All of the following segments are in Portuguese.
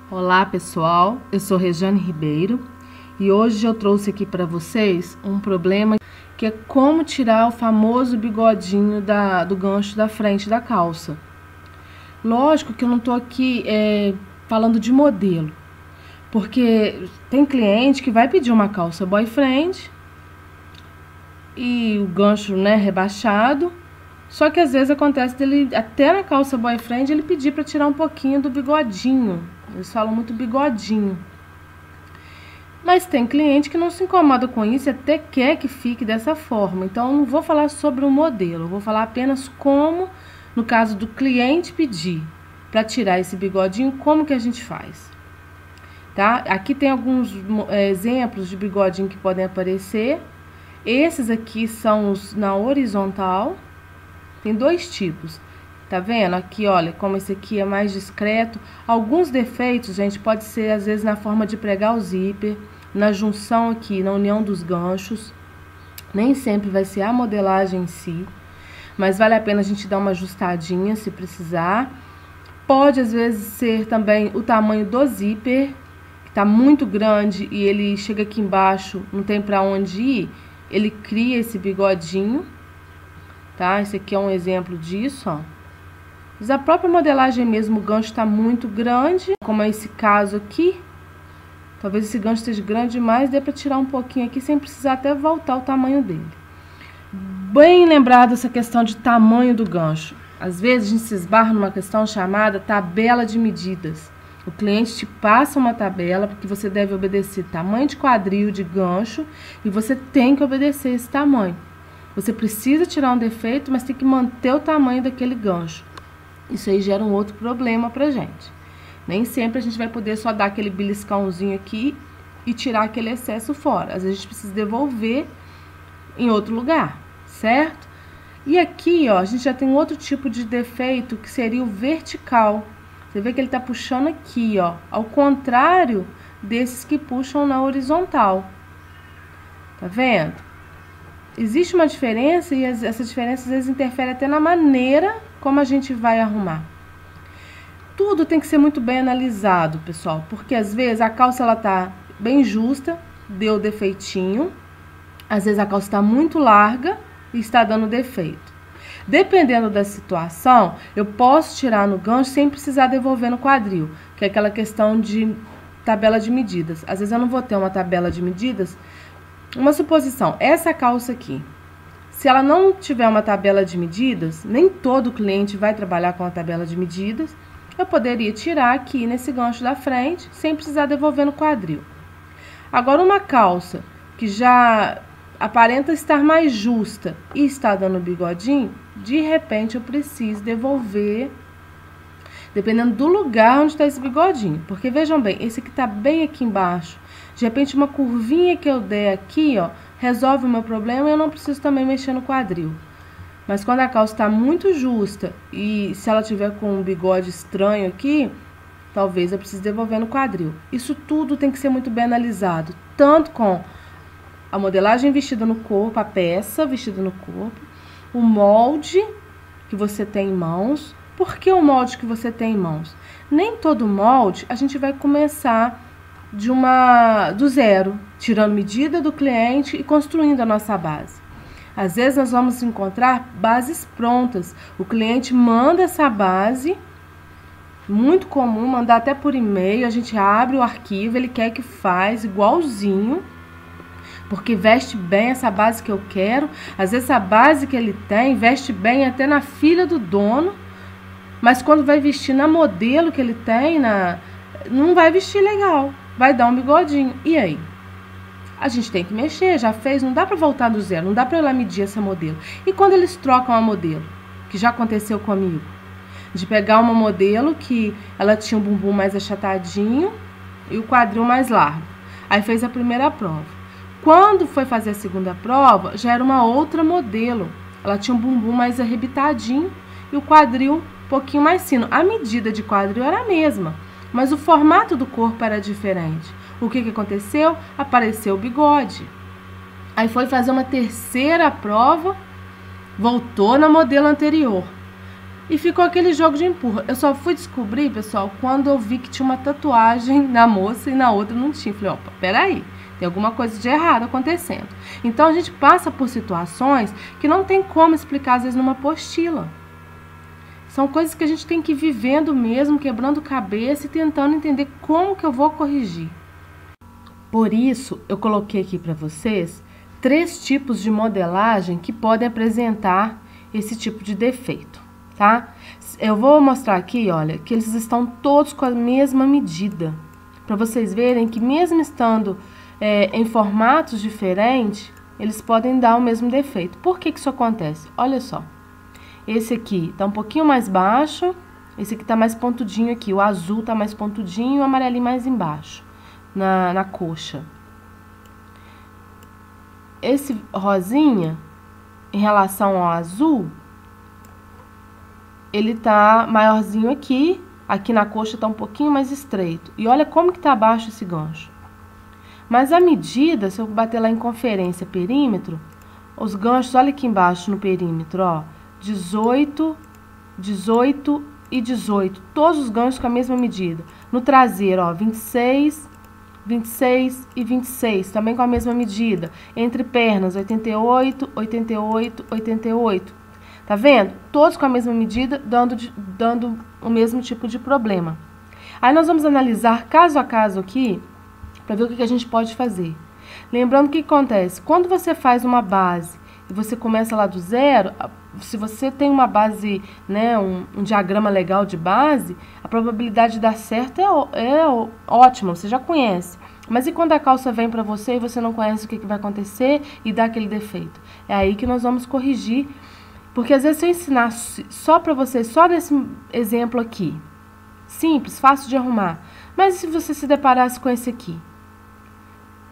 Olá pessoal, eu sou Regiane Ribeiro e hoje eu trouxe aqui para vocês um problema que é como tirar o famoso bigodinho do gancho da frente da calça. Lógico que eu não tô aqui falando de modelo, porque tem cliente que vai pedir uma calça boyfriend e o gancho, né, rebaixado. Só que às vezes acontece dele, até na calça boyfriend, ele pedir para tirar um pouquinho do bigodinho. Eles falam muito bigodinho. Mas tem cliente que não se incomoda com isso e até quer que fique dessa forma. Então, eu não vou falar sobre o modelo. Eu vou falar apenas como, no caso do cliente pedir para tirar esse bigodinho, como que a gente faz. Tá? Aqui tem alguns exemplos de bigodinho que podem aparecer. Esses aqui são os na horizontal. Tem dois tipos, tá vendo? Aqui, olha, como esse aqui é mais discreto. Alguns defeitos, gente, pode ser às vezes na forma de pregar o zíper, na junção aqui, na união dos ganchos. Nem sempre vai ser a modelagem em si, mas vale a pena a gente dar uma ajustadinha se precisar. Pode às vezes ser também o tamanho do zíper, que tá muito grande e ele chega aqui embaixo, não tem pra onde ir, ele cria esse bigodinho. Tá? Esse aqui é um exemplo disso, ó. Mas a própria modelagem mesmo, o gancho tá muito grande, como é esse caso aqui. Talvez esse gancho esteja grande demais, dê pra tirar um pouquinho aqui, sem precisar até voltar o tamanho dele. Bem lembrado essa questão de tamanho do gancho. Às vezes a gente se esbarra numa questão chamada tabela de medidas. O cliente te passa uma tabela, porque você deve obedecer tamanho de quadril, de gancho, e você tem que obedecer esse tamanho. Você precisa tirar um defeito, mas tem que manter o tamanho daquele gancho. Isso aí gera um outro problema pra gente. Nem sempre a gente vai poder só dar aquele beliscãozinho aqui e tirar aquele excesso fora. Às vezes a gente precisa devolver em outro lugar, certo? E aqui, ó, a gente já tem outro tipo de defeito, que seria o vertical. Você vê que ele tá puxando aqui, ó, ao contrário desses que puxam na horizontal. Tá vendo? Existe uma diferença e essa diferença às vezes interfere até na maneira como a gente vai arrumar. Tudo tem que ser muito bem analisado, pessoal, porque às vezes a calça ela tá bem justa, deu defeitinho. Às vezes a calça está muito larga e está dando defeito. Dependendo da situação, eu posso tirar no gancho sem precisar devolver no quadril, que é aquela questão de tabela de medidas. Às vezes eu não vou ter uma tabela de medidas. Uma suposição, essa calça aqui, se ela não tiver uma tabela de medidas, nem todo cliente vai trabalhar com a tabela de medidas, eu poderia tirar aqui nesse gancho da frente, sem precisar devolver no quadril. Agora, uma calça que já aparenta estar mais justa e está dando bigodinho, de repente eu preciso devolver, dependendo do lugar onde está esse bigodinho. Porque, vejam bem, esse aqui está bem aqui embaixo. De repente, uma curvinha que eu der aqui, ó, resolve o meu problema e eu não preciso também mexer no quadril. Mas quando a calça está muito justa e se ela tiver com um bigode estranho aqui, talvez eu precise devolver no quadril. Isso tudo tem que ser muito bem analisado, tanto com a modelagem vestida no corpo, a peça vestida no corpo, o molde que você tem em mãos. Por que o molde que você tem em mãos? Nem todo molde a gente vai começar do zero, tirando medida do cliente e construindo a nossa base. Às vezes nós vamos encontrar bases prontas. O cliente manda essa base, muito comum, mandar até por e-mail, a gente abre o arquivo, ele quer que faz igualzinho, porque veste bem essa base que eu quero. Às vezes a base que ele tem veste bem até na filha do dono, mas quando vai vestir na modelo que ele tem, não vai vestir legal. Vai dar um bigodinho. E aí? A gente tem que mexer, já fez, não dá pra voltar do zero, não dá pra ir lá medir essa modelo. E quando eles trocam a modelo, que já aconteceu comigo, de pegar uma modelo que ela tinha um bumbum mais achatadinho e o quadril mais largo. Aí fez a primeira prova. Quando foi fazer a segunda prova, já era uma outra modelo. Ela tinha um bumbum mais arrebitadinho e o quadril um pouquinho mais fino. A medida de quadril era a mesma, mas o formato do corpo era diferente. O que aconteceu? Apareceu o bigode. Aí foi fazer uma terceira prova, voltou na modelo anterior. E ficou aquele jogo de empurra. Eu só fui descobrir, pessoal, quando eu vi que tinha uma tatuagem na moça e na outra não tinha. Falei, opa, peraí, tem alguma coisa de errado acontecendo. Então a gente passa por situações que não tem como explicar, às vezes, numa apostila. São coisas que a gente tem que ir vivendo mesmo, quebrando cabeça e tentando entender como que eu vou corrigir. Por isso, eu coloquei aqui para vocês 3 tipos de modelagem que podem apresentar esse tipo de defeito. Tá? Eu vou mostrar aqui, olha, que eles estão todos com a mesma medida, para vocês verem que mesmo estando em formatos diferentes, eles podem dar o mesmo defeito. Por que isso acontece? Olha só, esse aqui tá um pouquinho mais baixo, esse aqui tá mais pontudinho aqui, o azul tá mais pontudinho, o amarelinho mais embaixo, na coxa. Esse rosinha, em relação ao azul, ele tá maiorzinho aqui, aqui na coxa tá um pouquinho mais estreito. E olha como que tá abaixo esse gancho. Mas a medida, se eu bater lá em conferência, perímetro, os ganchos, olha aqui embaixo no perímetro, ó, 18, 18 e 18. Todos os ganchos com a mesma medida. No traseiro, ó, 26, 26 e 26, também com a mesma medida. Entre pernas, 88, 88, 88. Tá vendo? Todos com a mesma medida, dando o mesmo tipo de problema. Aí nós vamos analisar caso a caso aqui, para ver o que a gente pode fazer. Lembrando o que acontece, quando você faz uma base e você começa lá do zero, se você tem uma base, né, um diagrama legal de base, a probabilidade de dar certo é ótima, você já conhece. Mas e quando a calça vem para você e você não conhece o que vai acontecer e dá aquele defeito? É aí que nós vamos corrigir. Porque às vezes se eu ensinar só para vocês, só nesse exemplo aqui, simples, fácil de arrumar, mas se você se deparasse com esse aqui?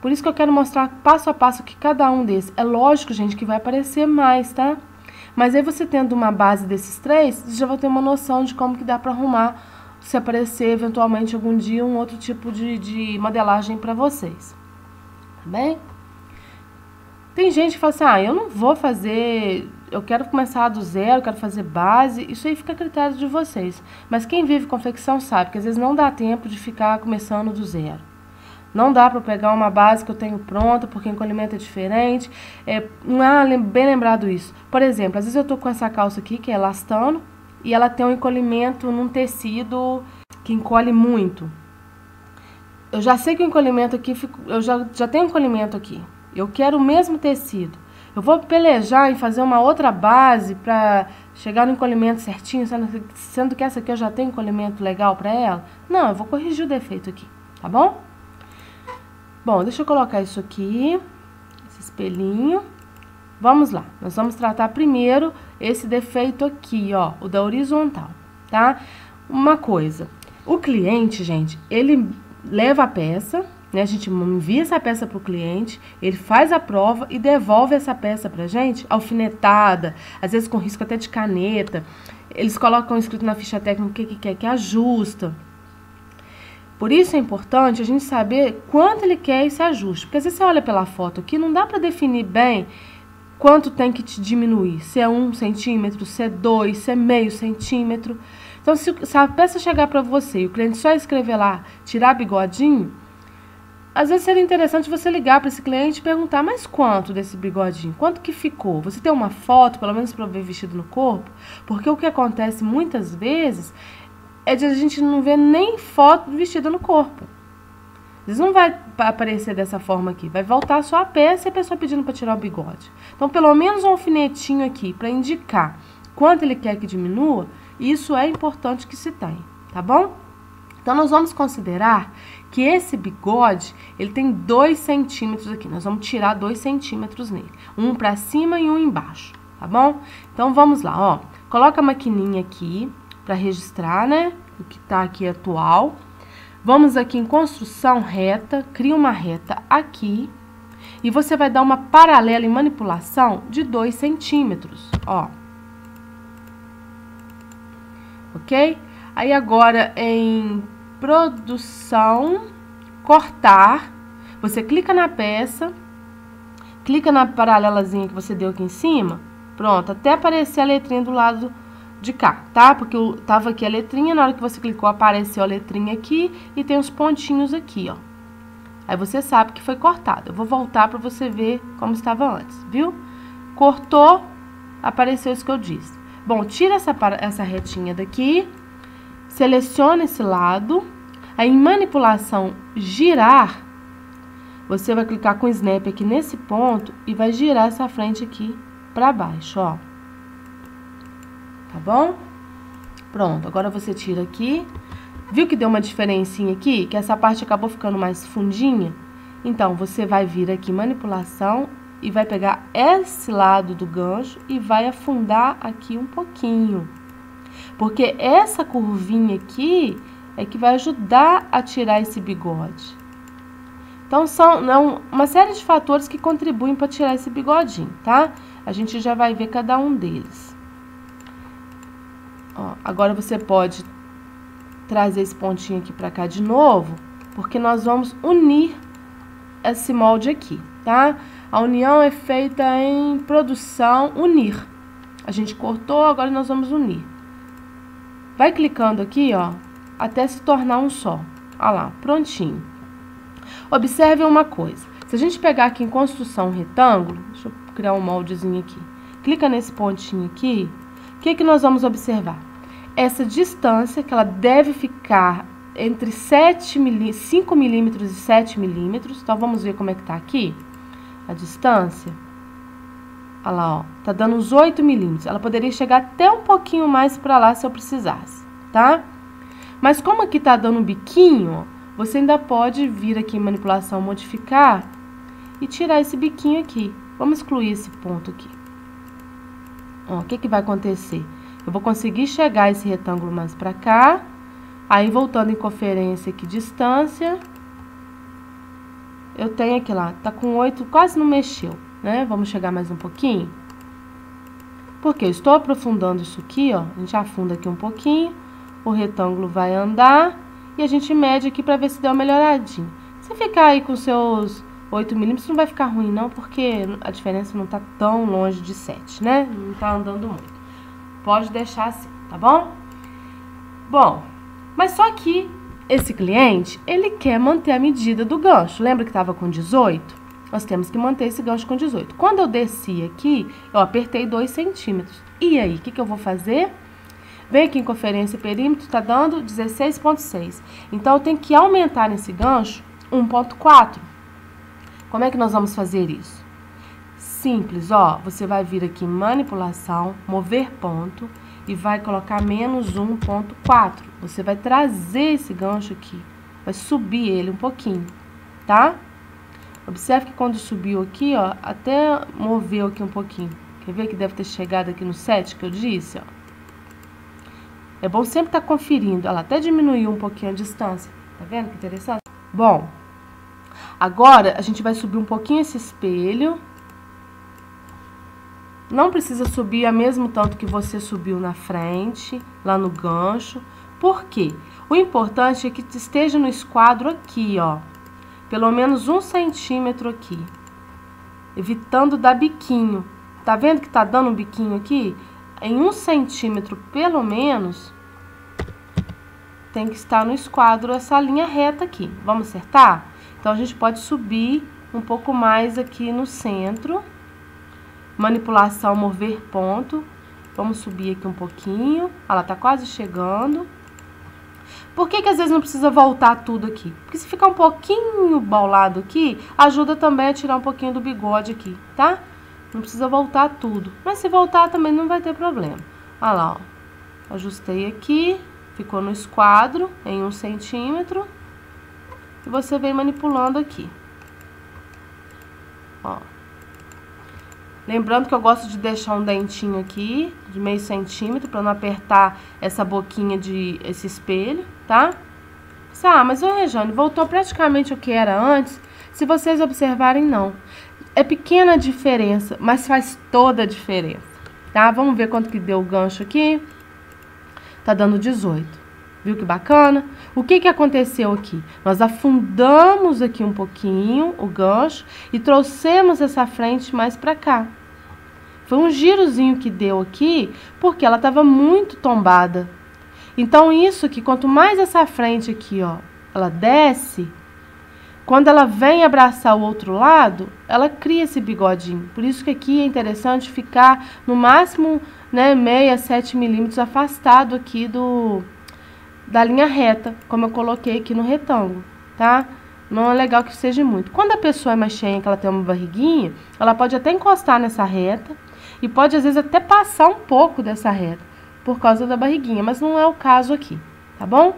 Por isso que eu quero mostrar passo a passo que cada um desses. É lógico, gente, que vai aparecer mais, tá? Mas aí você tendo uma base desses 3, você já vai ter uma noção de como que dá para arrumar, se aparecer eventualmente algum dia um outro tipo de modelagem para vocês. Tá bem? Tem gente que fala assim, eu não vou fazer, eu quero começar do zero, quero fazer base, isso aí fica a critério de vocês. Mas quem vive confecção sabe que às vezes não dá tempo de ficar começando do zero. Não dá para pegar uma base que eu tenho pronta, porque o encolhimento é diferente. Bem lembrado isso. Por exemplo, às vezes eu tô com essa calça aqui, que é elastano, e ela tem um encolhimento num tecido que encolhe muito. Eu já sei que o encolhimento aqui, eu já tenho encolhimento aqui. Eu quero o mesmo tecido. Eu vou pelejar em fazer uma outra base para chegar no encolhimento certinho, sendo que essa aqui eu já tenho encolhimento legal para ela? Não, eu vou corrigir o defeito aqui, tá bom? Bom, deixa eu colocar isso aqui, esse espelhinho. Vamos lá, nós vamos tratar primeiro esse defeito aqui, ó, o da horizontal, tá? Uma coisa, o cliente, gente, ele leva a peça, né? A gente envia essa peça para o cliente, ele faz a prova e devolve essa peça pra gente, alfinetada, às vezes com risco até de caneta. Eles colocam escrito na ficha técnica o que quer, que ajusta. Por isso é importante a gente saber quanto ele quer esse ajuste. Porque às vezes você olha pela foto aqui, não dá para definir bem quanto tem que te diminuir. Se é 1 centímetro, se é 2, se é meio centímetro. Então, se a peça chegar para você e o cliente só escrever lá, tirar bigodinho, às vezes seria interessante você ligar para esse cliente e perguntar, mas quanto desse bigodinho? Quanto que ficou? Você tem uma foto, pelo menos para ver vestido no corpo? Porque o que acontece muitas vezes é de a gente não ver nem foto vestida no corpo. Às vezes não vai aparecer dessa forma aqui. Vai voltar só a peça e a pessoa pedindo para tirar o bigode. Então, pelo menos um alfinetinho aqui para indicar quanto ele quer que diminua, isso é importante que se tenha, tá bom? Então, nós vamos considerar que esse bigode, ele tem 2 centímetros aqui. Nós vamos tirar 2 centímetros nele. Um para cima e um embaixo, tá bom? Então, vamos lá, ó. Coloca a maquininha aqui para registrar, né? O que tá aqui atual. Vamos aqui em construção reta, cria uma reta aqui. E você vai dar uma paralela em manipulação de 2 centímetros, ó. Ok? Aí agora em produção, cortar, você clica na peça, clica na paralelazinha que você deu aqui em cima, pronto, até aparecer a letrinha do lado de cá, tá? Porque tava aqui a letrinha, na hora que você clicou, apareceu a letrinha aqui e tem os pontinhos aqui, ó. Aí você sabe que foi cortado. Eu vou voltar para você ver como estava antes, viu? Cortou, apareceu isso que eu disse. Bom, tira essa retinha daqui, seleciona esse lado, aí em manipulação girar, você vai clicar com o snap aqui nesse ponto e vai girar essa frente aqui para baixo, ó. Tá bom? Pronto, agora você tira aqui. Viu que deu uma diferencinha aqui? Que essa parte acabou ficando mais fundinha? Então, você vai vir aqui em manipulação e vai pegar esse lado do gancho e vai afundar aqui um pouquinho. Porque essa curvinha aqui é que vai ajudar a tirar esse bigode. Então, são uma série de fatores que contribuem para tirar esse bigodinho, tá? A gente já vai ver cada um deles. Ó, agora você pode trazer esse pontinho aqui pra cá de novo, porque nós vamos unir esse molde aqui, tá? A união é feita em produção, unir. A gente cortou, agora nós vamos unir. Vai clicando aqui, ó, até se tornar um só. Ó lá, prontinho. Observe uma coisa. Se a gente pegar aqui em construção retângulo, deixa eu criar um moldezinho aqui. Clica nesse pontinho aqui. O que que nós vamos observar? Essa distância, que ela deve ficar entre 5 milímetros e 7 milímetros. Então, vamos ver como é que tá aqui a distância. Olha lá, ó. Tá dando uns 8 milímetros. Ela poderia chegar até um pouquinho mais pra lá se eu precisasse, tá? Mas como aqui tá dando um biquinho, ó, você ainda pode vir aqui em manipulação, modificar e tirar esse biquinho aqui. Vamos excluir esse ponto aqui. Ó, o que que vai acontecer? Eu vou conseguir chegar esse retângulo mais pra cá. Aí, voltando em conferência aqui, distância. Eu tenho aqui lá, tá com 8, quase não mexeu, né? Vamos chegar mais um pouquinho. Porque eu estou aprofundando isso aqui, ó. A gente afunda aqui um pouquinho. O retângulo vai andar. E a gente mede aqui pra ver se deu uma melhoradinha. Se ficar aí com seus 8 milímetros, não vai ficar ruim não, porque a diferença não tá tão longe de 7, né? Não tá andando muito. Pode deixar assim, tá bom? Bom, mas só que esse cliente, ele quer manter a medida do gancho. Lembra que estava com 18? Nós temos que manter esse gancho com 18. Quando eu desci aqui, eu apertei 2 centímetros. E aí, o que que eu vou fazer? Vem aqui em conferência perímetro, tá dando 16,6. Então, eu tenho que aumentar nesse gancho 1,4. Como é que nós vamos fazer isso? Simples, ó, você vai vir aqui em manipulação, mover ponto e vai colocar menos 1,4. Você vai trazer esse gancho aqui, vai subir ele um pouquinho, tá? Observe que quando subiu aqui, ó, até moveu aqui um pouquinho. Quer ver que deve ter chegado aqui no 7 que eu disse, ó? É bom sempre estar conferindo. Ela até diminuiu um pouquinho a distância. Tá vendo que interessante? Bom, agora a gente vai subir um pouquinho esse espelho. Não precisa subir a mesmo tanto que você subiu na frente, lá no gancho. Por quê? O importante é que esteja no esquadro aqui, ó. Pelo menos 1 centímetro aqui. Evitando dar biquinho. Tá vendo que tá dando um biquinho aqui? Em 1 centímetro, pelo menos, tem que estar no esquadro essa linha reta aqui. Vamos acertar? Então, a gente pode subir um pouco mais aqui no centro. Manipulação, mover ponto. Vamos subir aqui um pouquinho. Ela tá quase chegando. Por que que às vezes não precisa voltar tudo aqui? Porque se ficar um pouquinho bolado aqui, ajuda também a tirar um pouquinho do bigode aqui, tá? Não precisa voltar tudo. Mas se voltar também não vai ter problema. Olha lá, ó. Ajustei aqui. Ficou no esquadro em 1 centímetro. E você vem manipulando aqui. Ó. Lembrando que eu gosto de deixar um dentinho aqui, de meio centímetro, para não apertar essa boquinha esse espelho, tá? Ah, mas ô Rejane, voltou praticamente o que era antes. Se vocês observarem, não. É pequena a diferença, mas faz toda a diferença, tá? Vamos ver quanto que deu o gancho aqui. Tá dando 18. Viu que bacana? O que que aconteceu aqui? Nós afundamos aqui um pouquinho o gancho e trouxemos essa frente mais pra cá. Foi um girozinho que deu aqui, porque ela estava muito tombada. Então, isso aqui, quanto mais essa frente aqui, ó, ela desce, quando ela vem abraçar o outro lado, ela cria esse bigodinho. Por isso que aqui é interessante ficar no máximo, né, 6 a 7 milímetros afastado aqui da linha reta, como eu coloquei aqui no retângulo, tá? Não é legal que seja muito. Quando a pessoa é mais cheinha, que ela tem uma barriguinha, ela pode até encostar nessa reta e pode, às vezes, até passar um pouco dessa reta por causa da barriguinha, mas não é o caso aqui, tá bom?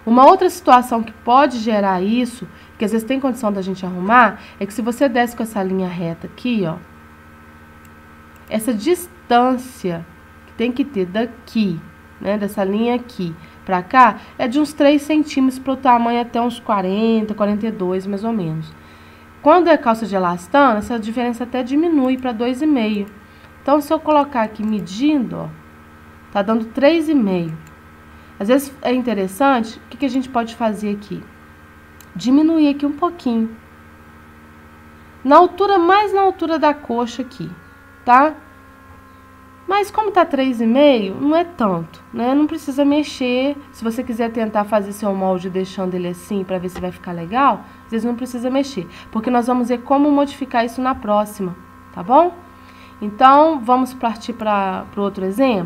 Uma outra situação que pode gerar isso, que às vezes tem condição da gente arrumar, é que se você desce com essa linha reta aqui, ó, essa distância que tem que ter daqui, né, dessa linha aqui pra cá, é de uns 3 centímetros pro tamanho até uns 40, 42, mais ou menos. Quando é calça de elastano, essa diferença até diminui para 2,5. Então, se eu colocar aqui medindo, ó, tá dando 3,5. Às vezes é interessante, o que a gente pode fazer aqui? Diminuir aqui um pouquinho. Na altura, mais na altura da coxa aqui, tá? Mas como tá 3,5, não é tanto, né? Não precisa mexer. Se você quiser tentar fazer seu molde deixando ele assim para ver se vai ficar legal, às vezes não precisa mexer, porque nós vamos ver como modificar isso na próxima, tá bom? Então, vamos partir para o outro exemplo?